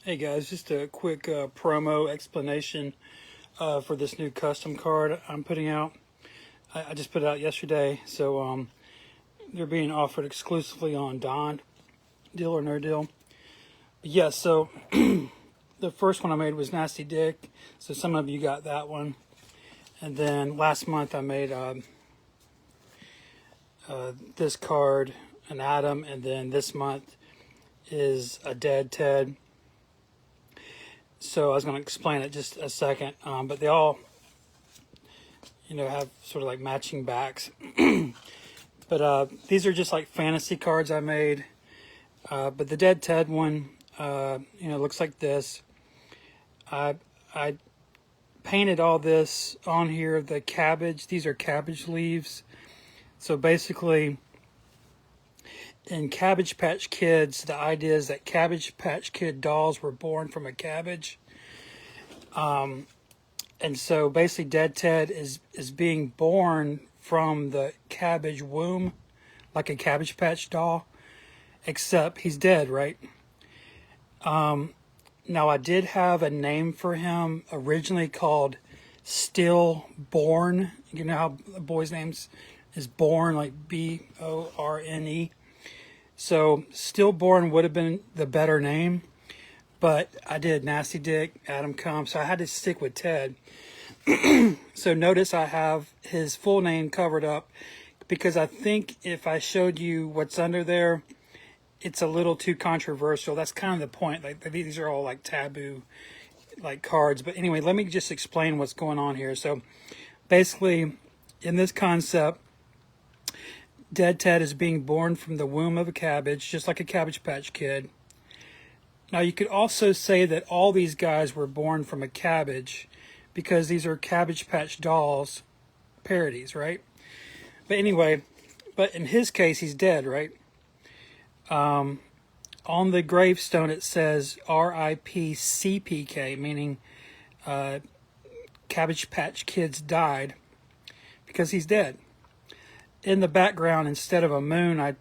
Hey guys, just a quick promo explanation for this new custom card I'm putting out. I just put it out yesterday, so they're being offered exclusively on Don, Deal or No Deal. But yeah, so the first one I made was Nasty Dick, so some of you got that one. And then last month I made this card, an Adam, and then this month is a Dead Ted. So I was going to explain it just a second, but they all, have sort of like matching backs. But these are just like fantasy cards I made. But the Dead Ted one, looks like this. I painted all this on here, the cabbage. These are cabbage leaves. So basically, in Cabbage Patch Kids, the idea is that Cabbage Patch Kid dolls were born from a cabbage. And so basically Dead Ted is being born from the cabbage womb, like a Cabbage Patch doll, except he's dead, right? Now I did have a name for him originally called Stillborn. You know how a boy's name is born, like Borne. So Stillborn would have been the better name, but I did Nasty Dick, Adam Come, so I had to stick with Ted. So notice I have his full name covered up because I think if I showed you what's under there, it's a little too controversial. That's kind of the point. Like these are all like taboo like cards. But anyway, let me just explain what's going on here. So basically in this concept, Dead Ted is being born from the womb of a cabbage, just like a Cabbage Patch Kid. Now you could also say that all these guys were born from a cabbage because these are Cabbage Patch dolls parodies, right? But anyway, but in his case, he's dead, right? On the gravestone, it says R.I.P. CPK, meaning Cabbage Patch Kids died because he's dead. In the background, instead of a moon, I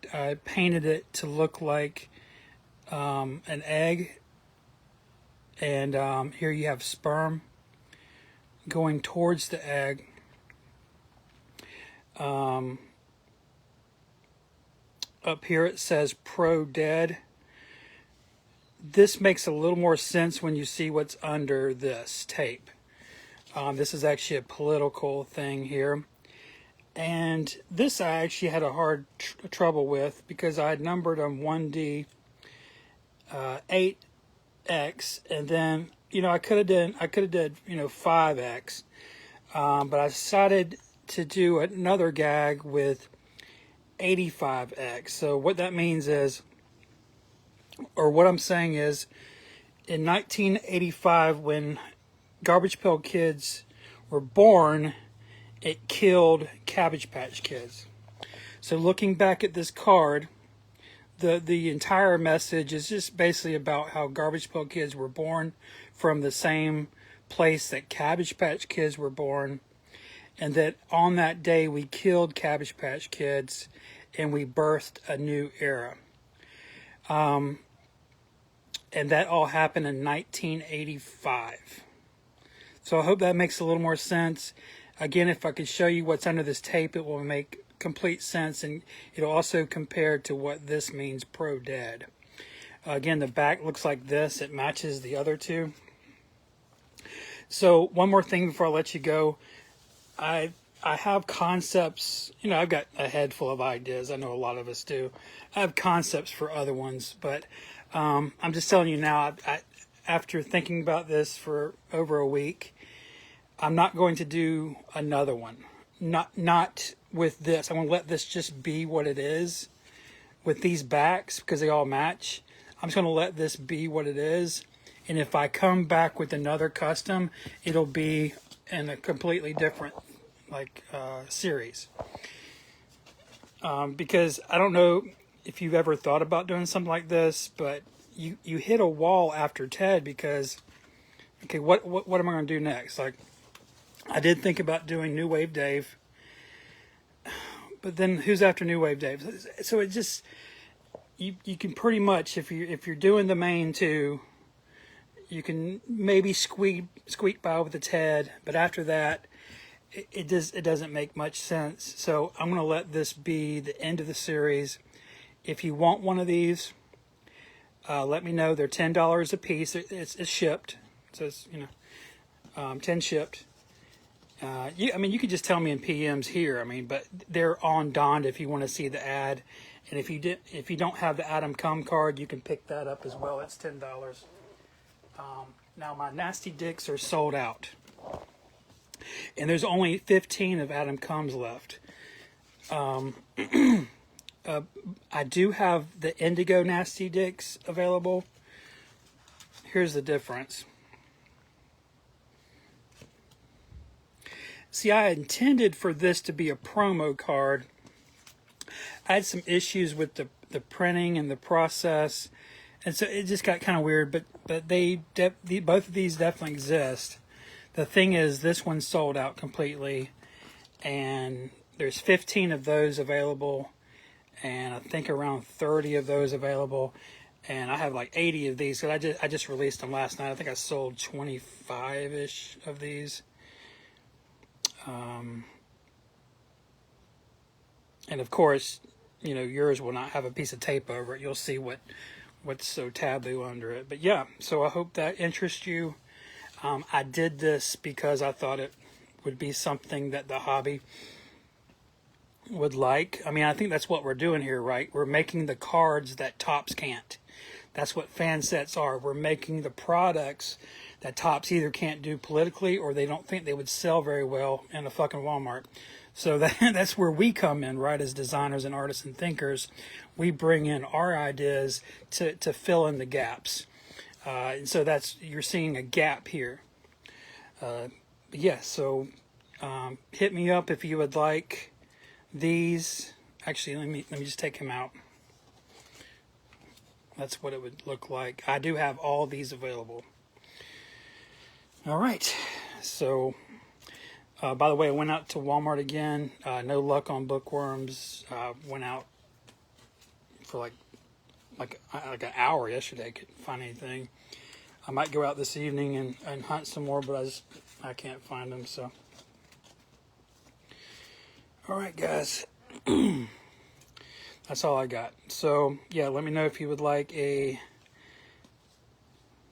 painted it to look like an egg. And here you have sperm going towards the egg. Up here it says pro-dead. This makes a little more sense when you see what's under this tape. This is actually a political thing here. And this I actually had a hard trouble with because I had numbered them 1D, 8X, and then I could have done 5X, but I decided to do another gag with 85X. So what that means is, or what I'm saying is, in 1985 when Garbage Pail Kids were born, it killed Cabbage Patch Kids. So looking back at this card, the entire message is just basically about how Garbage Pail Kids were born from the same place that Cabbage Patch Kids were born, and that on that day we killed Cabbage Patch Kids and we birthed a new era. And that all happened in 1985. So I hope that makes a little more sense. Again, if I could show you what's under this tape, it will make complete sense, and it'll also compare to what this means, pro-dead. Again, the back looks like this. It matches the other two. So one more thing before I let you go. I have concepts. I've got a head full of ideas. I know a lot of us do. I have concepts for other ones, but I'm just telling you now, after thinking about this for over a week, I'm not going to do another one. Not with this. I'm going to let this just be what it is with these backs because they all match. I'm just going to let this be what it is. And if I come back with another custom, it'll be in a completely different series. Because I don't know if you've ever thought about doing something like this, but you hit a wall after Ted because, okay, what am I going to do next? Like, I did think about doing New Wave Dave, but then who's after New Wave Dave? So it just, you can pretty much, if you're doing the main two, You can maybe squeak by with its head, but after that, it doesn't make much sense. So I'm going to let this be the end of the series. If you want one of these, let me know. They're $10 a piece. It's shipped, so it's 10 shipped. I mean, you could just tell me in PMs here. I mean, but they're on Donda if you want to see the ad, and if you don't have the Adam Come card, you can pick that up as well. It's $10. Now my Nasty Dicks are sold out, and there's only 15 of Adam Comes left. I do have the Indigo Nasty Dicks available. Here's the difference. See, I intended for this to be a promo card. I had some issues with the printing and the process, and so it just got kind of weird. But both of these definitely exist. The thing is, this one sold out completely, and there's 15 of those available, and I think around 30 of those available, and I have like 80 of these. So I just released them last night. I think I sold 25-ish of these. And of course, yours will not have a piece of tape over it. You'll see what's so taboo under it. But yeah, so I hope that interests you. I did this because I thought it would be something that the hobby would like. I mean, I think that's what we're doing here, right? We're making the cards that Topps can't. That's what fan sets are. We're making the products that Topps either can't do politically or they don't think they would sell very well in a fucking Walmart. So that's where we come in, right? As designers and artists and thinkers, we bring in our ideas to fill in the gaps. And so you're seeing a gap here. So hit me up if you would like these. Actually, let me just take him out. That's what it would look like. I do have all these available. All right. So, by the way, I went out to Walmart again. No luck on bookworms. Went out for like an hour yesterday. Couldn't find anything. I might go out this evening and hunt some more, but I can't find them. So, all right, guys. That's all I got. So, yeah, let me know if you would like a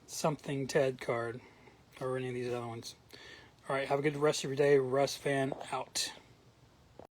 something Ted card or any of these other ones. All right, have a good rest of your day. Russ Fan out.